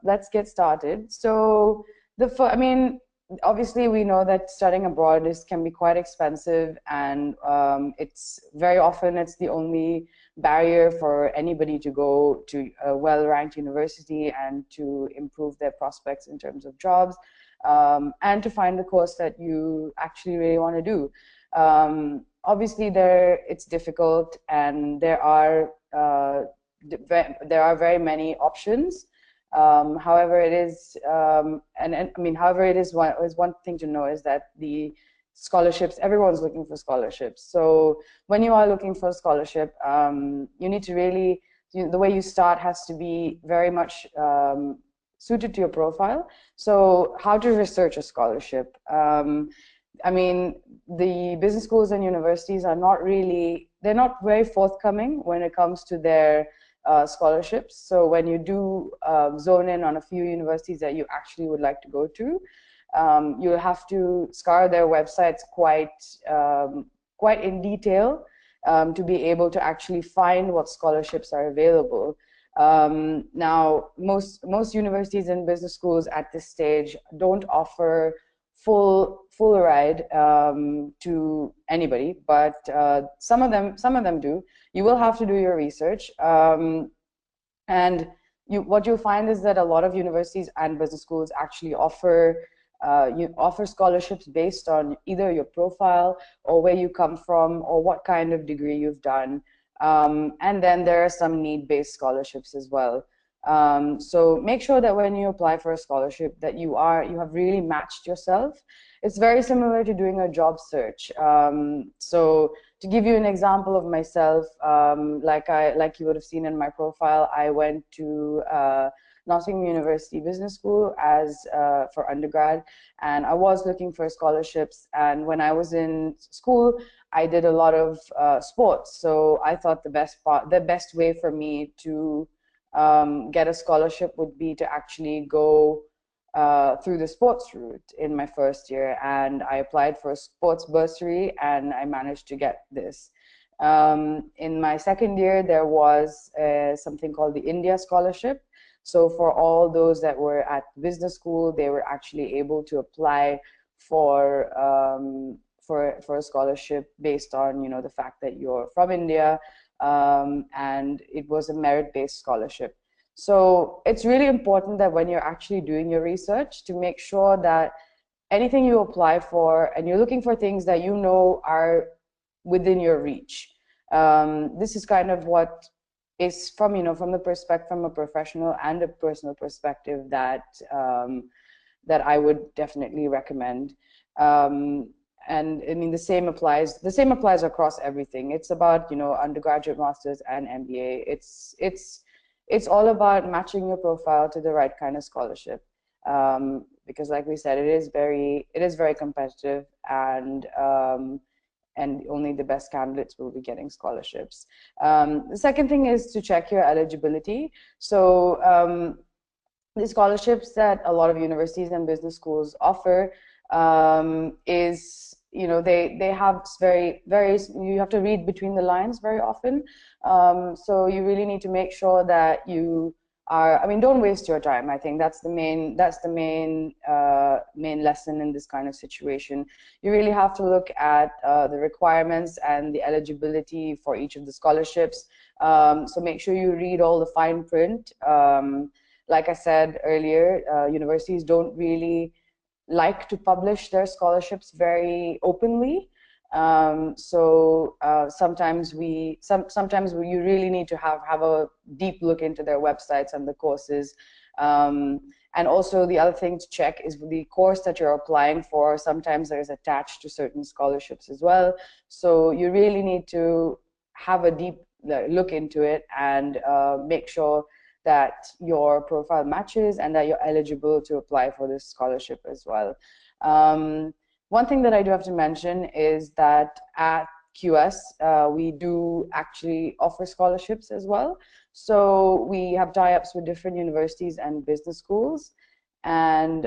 let's get started. So I mean, obviously we know that studying abroad can be quite expensive, and it's very often it's the only barrier for anybody to go to a well-ranked university and to improve their prospects in terms of jobs, and to find the course that you actually really want to do. Obviously, it's difficult, and there are very many options. However, it is, however, it is one thing to know is that the scholarships, everyone's looking for scholarships. So when you are looking for a scholarship, you need to really, the way you start has to be very much suited to your profile. So how to research a scholarship. I mean, the business schools and universities are they're not very forthcoming when it comes to their scholarships. So when you do zone in on a few universities that you actually would like to go to, you'll have to scour their websites quite in detail to be able to actually find what scholarships are available. Now, most universities and business schools at this stage don't offer full ride to anybody, but some of them do. You will have to do your research, and what you'll find is that a lot of universities and business schools actually offer scholarships based on either your profile or where you come from or what kind of degree you've done, and then there are some need-based scholarships as well. So make sure that when you apply for a scholarship that you have really matched yourself. It's very similar to doing a job search. So to give you an example of myself, like you would have seen in my profile, I went to Nottingham University Business School for undergrad, and I was looking for scholarships. And when I was in school, I did a lot of sports. So I thought the best way for me to get a scholarship would be to actually go through the sports route in my first year, and I applied for a sports bursary, and I managed to get this. In my second year, there was something called the India Scholarship. So for all those that were at business school, they were actually able to apply for a scholarship based on the fact that you're from India. And it was a merit-based scholarship. So it's really important that when you're actually doing your research to make sure that anything you apply for, and you're looking for things that you know are within your reach. This is kind of what is from a professional and a personal perspective that I would definitely recommend. And I mean, the same applies across everything. It's about undergraduate, masters, and MBA. It's all about matching your profile to the right kind of scholarship, because like we said, it is very competitive, and only the best candidates will be getting scholarships. The second thing is to check your eligibility. So the scholarships that a lot of universities and business schools offer is they have you have to read between the lines very often. So you really need to make sure that you are, don't waste your time. I think that's the main lesson in this kind of situation. You really have to look at the requirements and the eligibility for each of the scholarships. So make sure you read all the fine print. Like I said earlier, universities don't really like to publish their scholarships very openly. Sometimes you really need to have a deep look into their websites and the courses. And also the other thing to check is the course that you're applying for. Sometimes there's attached to certain scholarships as well. So you really need to have a deep look into it and make sure that your profile matches and that you're eligible to apply for this scholarship as well. One thing that I do have to mention is that at QS, we do actually offer scholarships as well. So we have tie-ups with different universities and business schools. And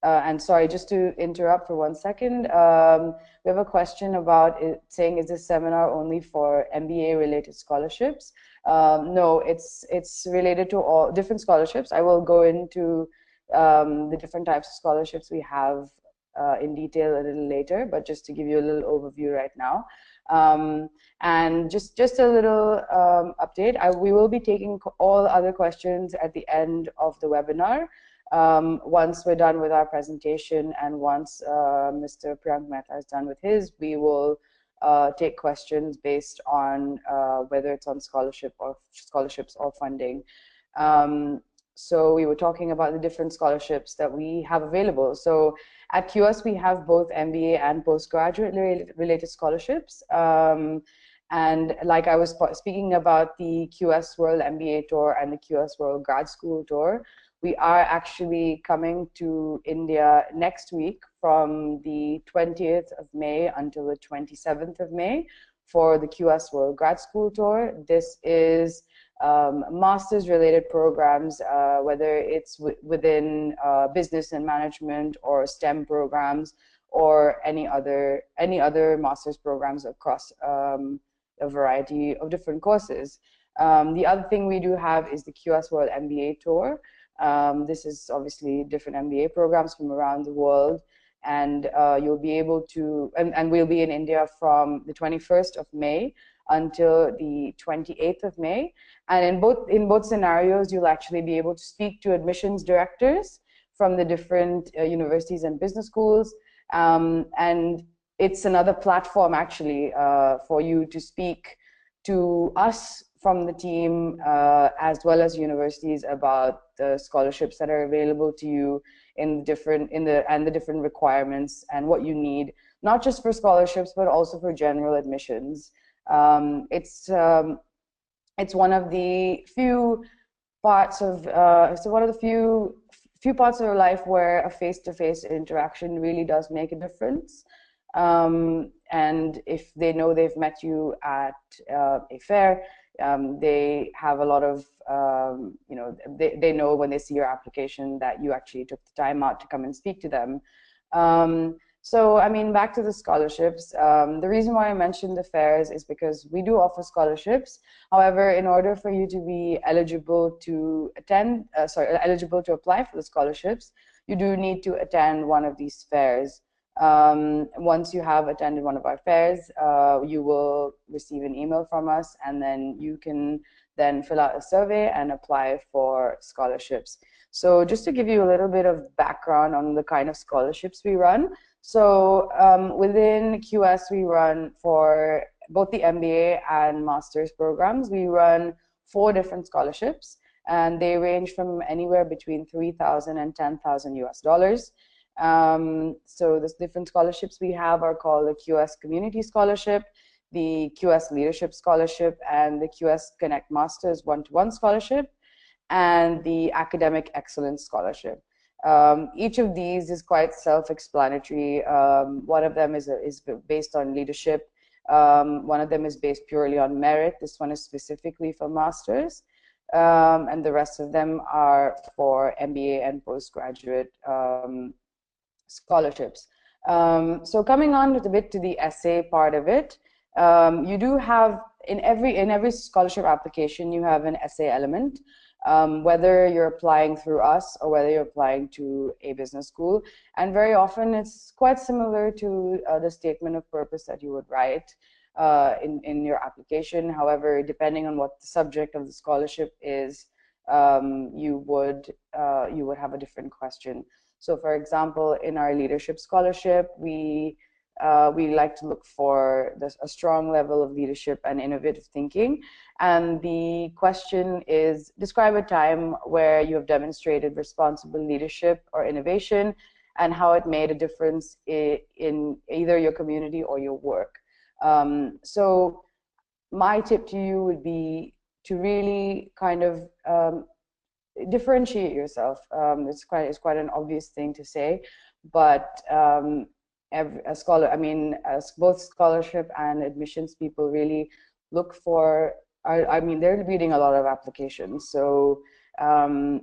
And sorry, just to interrupt for 1 second, we have a question about it saying, is this seminar only for MBA related scholarships? No, it's related to all different scholarships. I will go into the different types of scholarships we have in detail a little later, but just to give you a little overview right now. And just a little update, we will be taking all other questions at the end of the webinar. Once we're done with our presentation and once Mr. Priyank Mehta is done with his, we will take questions based on whether it's on scholarships or funding. So we were talking about the different scholarships that we have available. So at QS, we have both MBA and postgraduate related scholarships. And like I was speaking about the QS World MBA Tour and the QS World Grad School Tour, we are actually coming to India next week from the 20th of May until the 27th of May for the QS World Grad School Tour. This is master's related programs, whether it's within business and management or STEM programs or any other master's programs across a variety of different courses. The other thing we do have is the QS World MBA Tour. This is obviously different MBA programs from around the world, and you'll be able to, and we'll be in India from the 21st of May until the 28th of May. And in both scenarios, you'll actually be able to speak to admissions directors from the different universities and business schools. And it's another platform actually for you to speak to us from the team as well as universities about the scholarships that are available to you in the different requirements and what you need, not just for scholarships but also for general admissions. It's one of the few parts of few parts of your life where a face-to-face interaction really does make a difference. And if they know they've met you at a fair, they have a lot of, they know when they see your application that you actually took the time out to come and speak to them. So, I mean, back to the scholarships. The reason why I mentioned the fairs is because we do offer scholarships. However, in order for you to be eligible to eligible to apply for the scholarships, you do need to attend one of these fairs. Once you have attended one of our fairs, you will receive an email from us, and then you can then fill out a survey and apply for scholarships. So just to give you a little bit of background on the kind of scholarships we run. So within QS, we run for both the MBA and master's programs. We run 4 different scholarships, and they range from anywhere between $3,000 and $10,000 US. So the different scholarships we have are called the QS Community Scholarship, the QS Leadership Scholarship, and the QS Connect Masters One-to-One Scholarship, and the Academic Excellence Scholarship. Each of these is quite self-explanatory. One of them is based on leadership. One of them is based purely on merit. This one is specifically for masters. And the rest of them are for MBA and postgraduate scholarships. So coming on a bit to the essay part of it, you do have in every scholarship application you have an essay element, whether you're applying through us or whether you're applying to a business school, and very often it's quite similar to the statement of purpose that you would write in your application. However, depending on what the subject of the scholarship is, you would have a different question. So, for example, in our leadership scholarship, we like to look for a strong level of leadership and innovative thinking. And the question is, describe a time where you have demonstrated responsible leadership or innovation and how it made a difference in either your community or your work. So my tip to you would be to really kind of differentiate yourself. It's quite an obvious thing to say, but both scholarship and admissions people really look for. They're reading a lot of applications, so I'm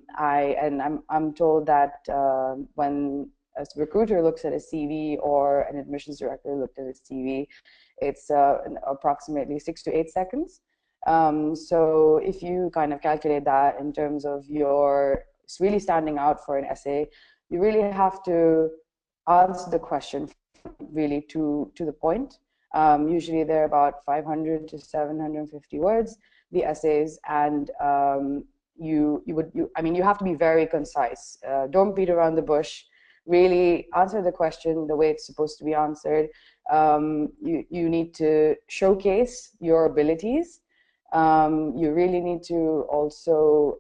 told that when a recruiter looks at a CV or an admissions director looked at a CV, it's approximately 6 to 8 seconds. So if you kind of calculate that in terms of your really standing out for an essay, you really have to answer the question really to the point. Usually they're about 500 to 750 words, the essays, and I mean, you have to be very concise. Don't beat around the bush. Really answer the question the way it's supposed to be answered. You need to showcase your abilities. You really need to also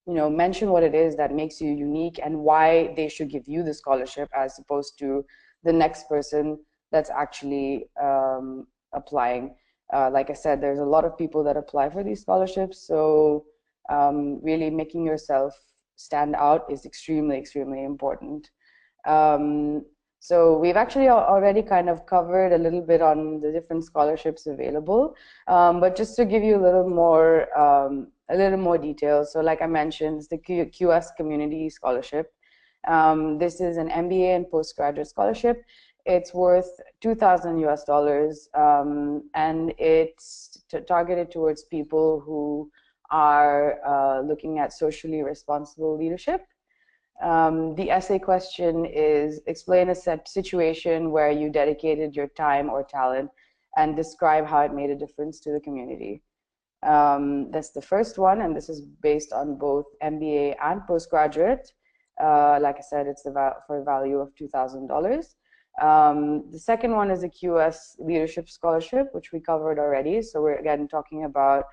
mention what it is that makes you unique and why they should give you the scholarship as opposed to the next person that's actually applying. Like I said, there's a lot of people that apply for these scholarships, so really making yourself stand out is extremely, extremely important. So we've actually already kind of covered a little bit on the different scholarships available, but just to give you a little more detail. So like I mentioned, it's the QS Community Scholarship. This is an MBA and postgraduate scholarship. It's worth $2,000 US, and it's targeted towards people who are looking at socially responsible leadership. The essay question is: explain a situation where you dedicated your time or talent and describe how it made a difference to the community. That's the first one, and this is based on both MBA and postgraduate. Like I said, it's for a value of $2,000. The second one is a QS Leadership Scholarship, which we covered already. So we're again talking about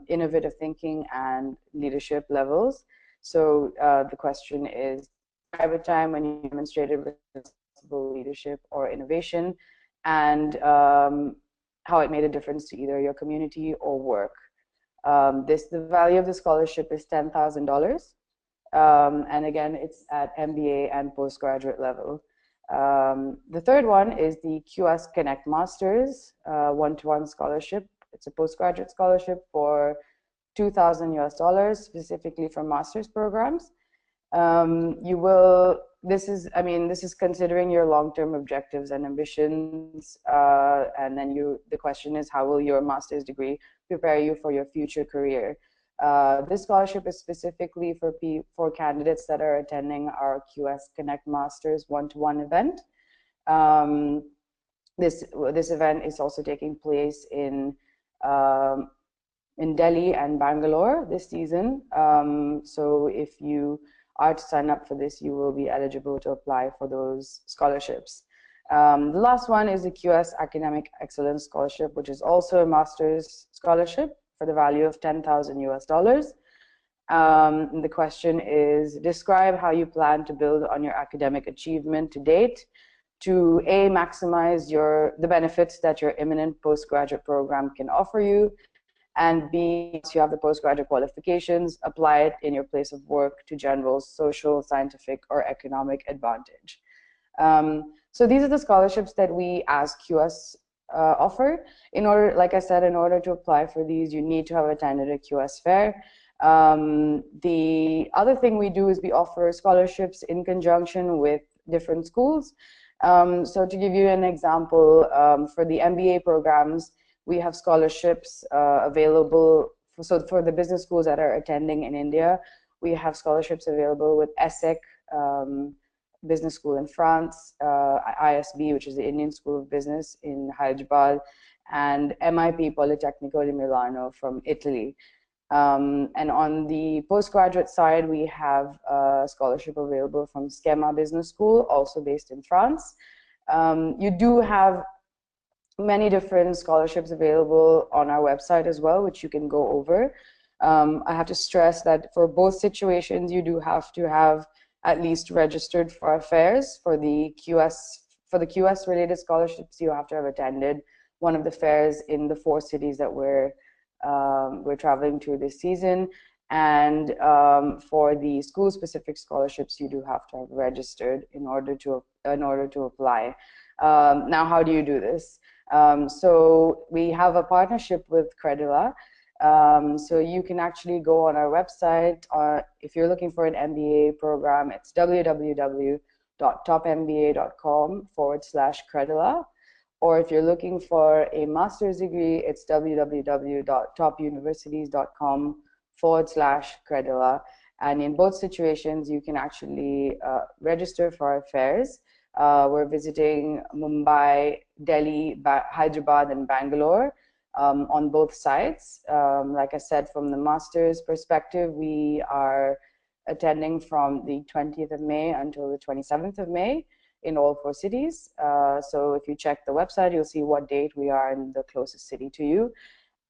innovative thinking and leadership levels. So the question is: describe a time when you demonstrated responsible leadership or innovation, and how it made a difference to either your community or work. The value of the scholarship is $10,000, and again, it's at MBA and postgraduate level. The third one is the QS Connect Masters one-to-one scholarship. It's a postgraduate scholarship for $2,000 US, specifically for master's programs. This is considering your long-term objectives and ambitions, and then the question is, how will your master's degree prepare you for your future career? This scholarship is specifically for candidates that are attending our QS Connect Masters one-to-one event. This event is also taking place in Delhi and Bangalore this season. So if you are to sign up for this, you will be eligible to apply for those scholarships. The last one is the QS Academic Excellence Scholarship, which is also a master's scholarship for the value of $10,000 US. The question is: describe how you plan to build on your academic achievement to date to A, maximize the benefits that your imminent postgraduate program can offer you, and B, once you have the postgraduate qualifications, apply it in your place of work to general social, scientific, or economic advantage. So these are the scholarships that we as QS offer. Like I said, in order to apply for these, you need to have attended a QS fair. The other thing we do is we offer scholarships in conjunction with different schools. So to give you an example, for the MBA programs, we have scholarships available. So for the business schools that are attending in India, we have scholarships available with ESSEC Business School in France, ISB, which is the Indian School of Business in Hyderabad, and MIP Politecnico di Milano from Italy. And on the postgraduate side, we have a scholarship available from Schema Business School, also based in France. You do have many different scholarships available on our website as well, which you can go over. I have to stress that for both situations, you do have to have at least registered for our fairs. For the QS related scholarships, you have to have attended one of the fairs in the 4 cities that we're traveling to this season. And for the school specific scholarships, you do have to have registered in order to apply. Now, how do you do this? So we have a partnership with Credila. So you can actually go on our website. If you're looking for an MBA program, it's www.topmba.com/Credila. Or if you're looking for a master's degree, it's www.topuniversities.com/Credila. And in both situations, you can actually register for our fairs. We're visiting Mumbai, Delhi, Hyderabad, and Bangalore on both sides. Like I said, from the master's perspective, we are attending from the 20th of May until the 27th of May in all 4 cities. So if you check the website, you'll see what date we are in the closest city to you.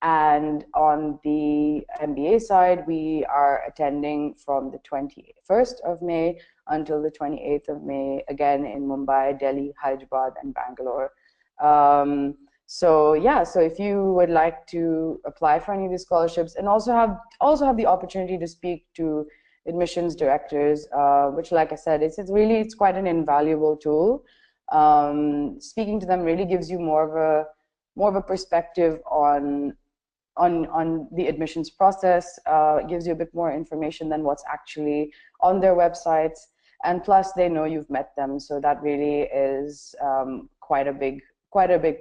And on the MBA side, we are attending from the 21st of May until the 28th of May, again in Mumbai, Delhi, Hyderabad, and Bangalore. So yeah, so if you would like to apply for any of these scholarships and also have the opportunity to speak to admissions directors, which, like I said, it's quite an invaluable tool. Speaking to them really gives you more of a perspective on the admissions process. It gives you a bit more information than what's actually on their websites, and plus they know you've met them, so that really is quite a big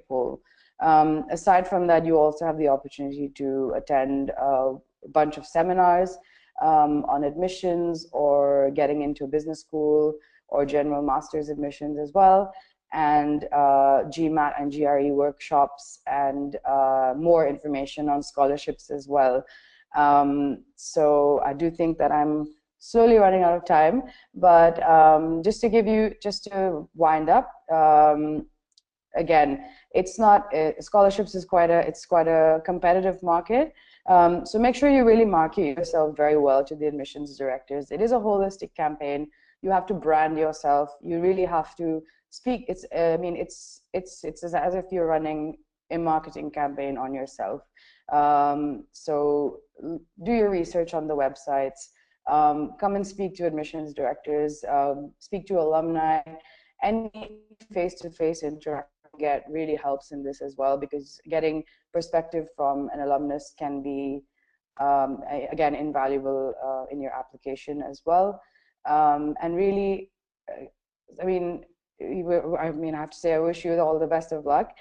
pull. Aside from that, you also have the opportunity to attend a bunch of seminars on admissions or getting into business school or general master's admissions as well, and GMAT and GRE workshops, and more information on scholarships as well. So I do think that I'm slowly running out of time, but just to wind up, again, scholarships is quite a competitive market. So make sure you really market yourself very well to the admissions directors. It is a holistic campaign. You have to brand yourself. You really have to speak. It's as if you're running a marketing campaign on yourself. So do your research on the websites. Come and speak to admissions directors. Speak to alumni. Any face-to-face interaction really helps in this as well, because getting perspective from an alumnus can be again invaluable in your application as well. And really, I have to say, I wish you all the best of luck.